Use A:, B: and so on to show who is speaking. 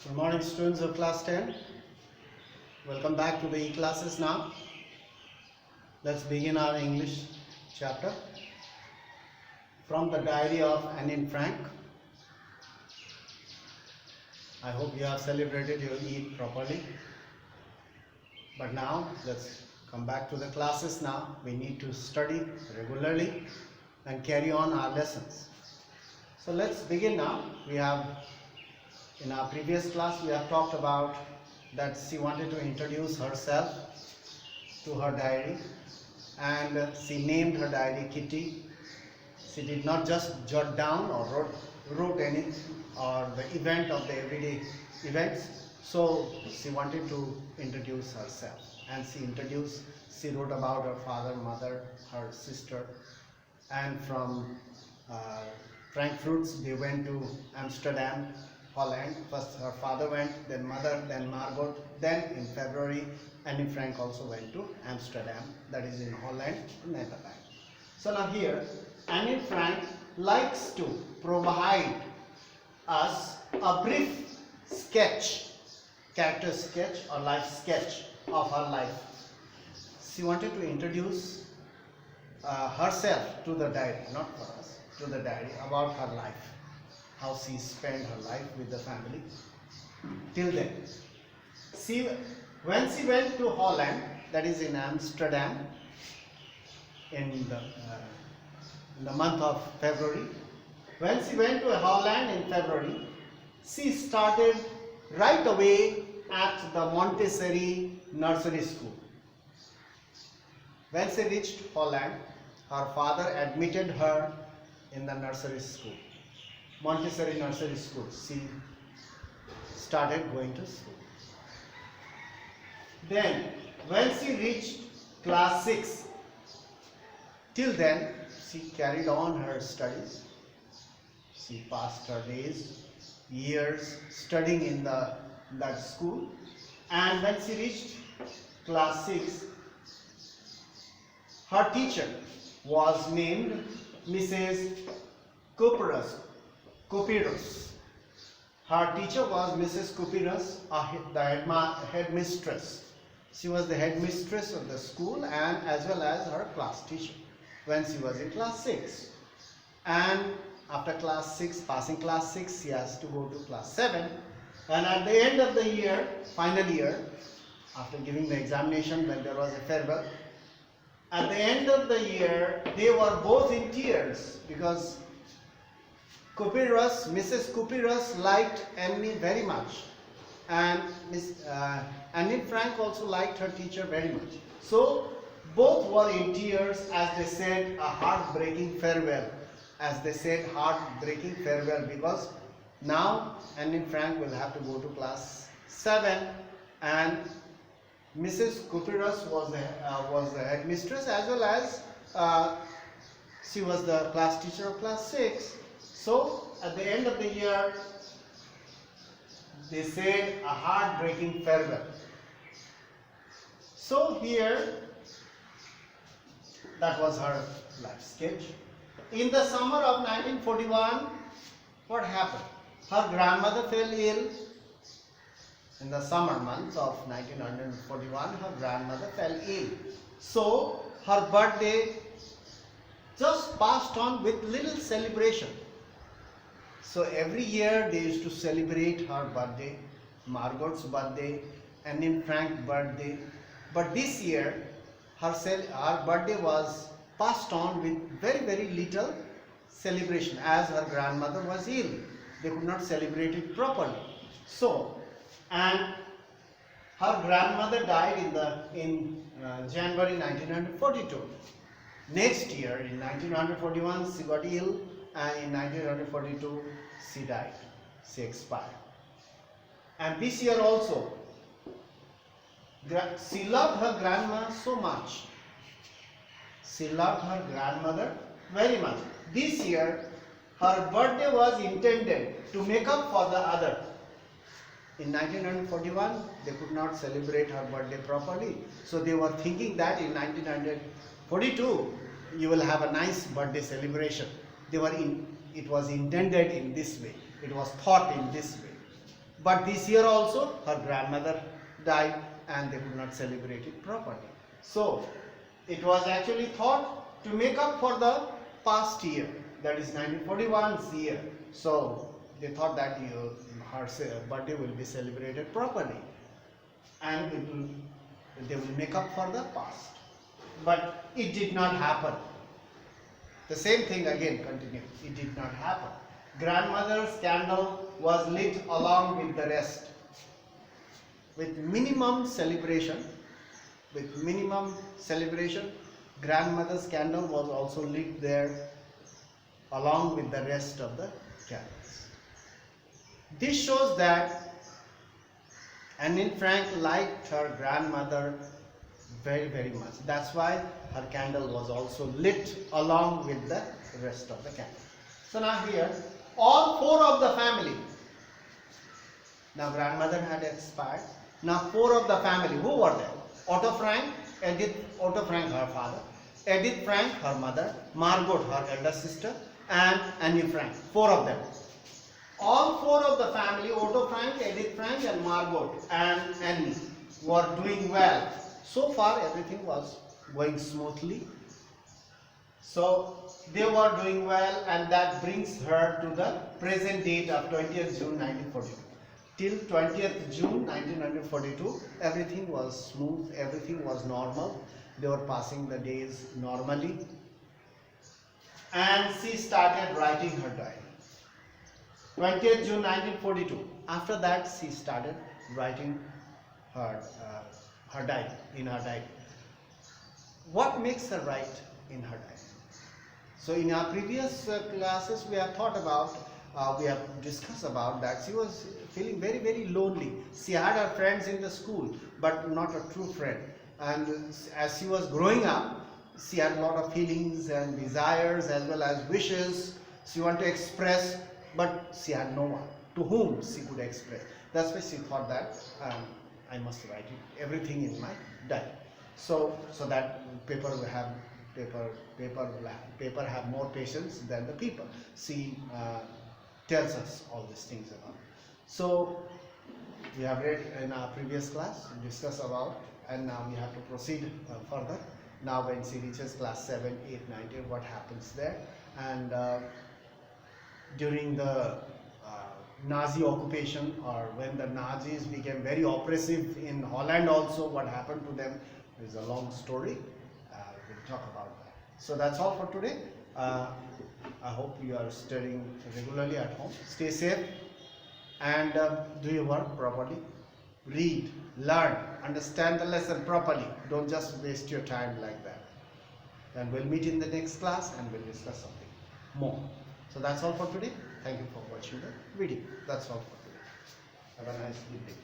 A: Good morning, students of class 10. Welcome back to the e-classes now. Let's begin our English chapter from the diary of Anne Frank. I hope you have celebrated your Eid properly. But now let's come back to the classes now. We need to study regularly and carry on our lessons. So let's begin now. In our previous class, we have talked about that she wanted to introduce herself to her diary, and she named her diary Kitty. She did not just jot down or wrote any or the event of the everyday events. So she wanted to introduce herself, and she wrote about her father, mother, her sister, and from Frankfurt they went to Amsterdam, Holland. First her father went, then mother, then Margot. Then in February, Anne Frank also went to Amsterdam, that is in Holland, Netherlands. So now here, Anne Frank likes to provide us a brief sketch, character sketch or life sketch of her life. She wanted to introduce herself to the diary, not for us, to the diary, about her life, how she spent her life with the family till then. When she went to Holland, that is in Amsterdam, in the month of February, when she went to Holland in February, she started right away at the Montessori nursery school. When she reached Holland, her father admitted her in the nursery school, Montessori nursery school. She started going to school. Then when she reached class 6, till then she carried on her studies. She passed her days, years studying in that school, and when she reached class 6, her teacher was named Mrs. Copyrus. Her teacher was Mrs. Copyrus, the headmistress. She was the headmistress of the school and as well as her class teacher when she was in class 6. And after class 6, passing class 6, she has to go to class 7. And at the end of the year, final year, after giving the examination, when there was a farewell, at the end of the year, they were both in tears because Mrs. Copyrus liked Anne very much, and Anne Frank also liked her teacher very much. So both were in tears as they said a heartbreaking farewell. Because now Anne Frank will have to go to class 7, and Mrs. Copyrus was the headmistress as well as she was the class teacher of class 6. So at the end of the year, they said a heartbreaking farewell. So here, that was her life sketch. In the summer of 1941, what happened? Her grandmother fell ill. In the summer months of 1941, her grandmother fell ill. So her birthday just passed on with little celebration. So every year they used to celebrate her birthday, Margot's birthday, Anne Frank's birthday. But this year, her birthday was passed on with very, very little celebration as her grandmother was ill. They could not celebrate it properly. So, and her grandmother died in January 1942. Next year, in 1941, she got ill, and in 1942, she died. She expired. And this year also, she loved her grandma so much. She loved her grandmother very much. This year, her birthday was intended to make up for the other. In 1941, they could not celebrate her birthday properly. So they were thinking that in 1942, you will have a nice birthday celebration. It was intended in this way. It was thought in this way. But this year also her grandmother died and they could not celebrate it properly. So it was actually thought to make up for the past year, that is 1941's year. So they thought that her birthday will be celebrated properly and they will make up for the past. But it did not happen. The same thing again continued. It did not happen. Grandmother's candle was lit along with the rest. With minimum celebration, grandmother's candle was also lit there along with the rest of the candles. This shows that Anne Frank liked her grandmother very, very much. That's why her candle was also lit along with the rest of the candle. So now here, all four of the family, now grandmother had expired. Now four of the family, who were there? Otto Frank, Otto Frank her father, Edith Frank her mother, Margot her elder sister, and Anne Frank. Four of them. All four of the family, Otto Frank, Edith Frank and Margot and Annie, were doing well. So far everything was going smoothly. So they were doing well, and that brings her to the present date of 20th June 1942. Till 20th June 1942, everything was smooth, everything was normal. They were passing the days normally. And she started writing her diary. 20th June 1942. After that, she started writing her diary, in her diary. What makes her write in her diary? So in our previous classes, we have thought about, we have discussed about that she was feeling very, very lonely. She had her friends in the school, but not a true friend. And as she was growing up, she had a lot of feelings and desires as well as wishes she wanted to express, but she had no one to whom she could express. That's why she thought that I must write everything in my diary. So that paper will have paper have more patience than the people. She tells us all these things about. So we have read in our previous class, discussed about, and now we have to proceed further. Now when she reaches class 7, 8, 9, 10, what happens there? And during the Nazi occupation, or when the Nazis became very oppressive in Holland also, what happened to them is a long story. We'll talk about that. So that's all for today. I hope you are studying regularly at home. Stay safe and do your work properly. Read, learn, understand the lesson properly. Don't just waste your time like that. And we'll meet in the next class and we'll discuss something more. So that's all for today. Thank you for watching the video. That's all for today. Have a nice evening.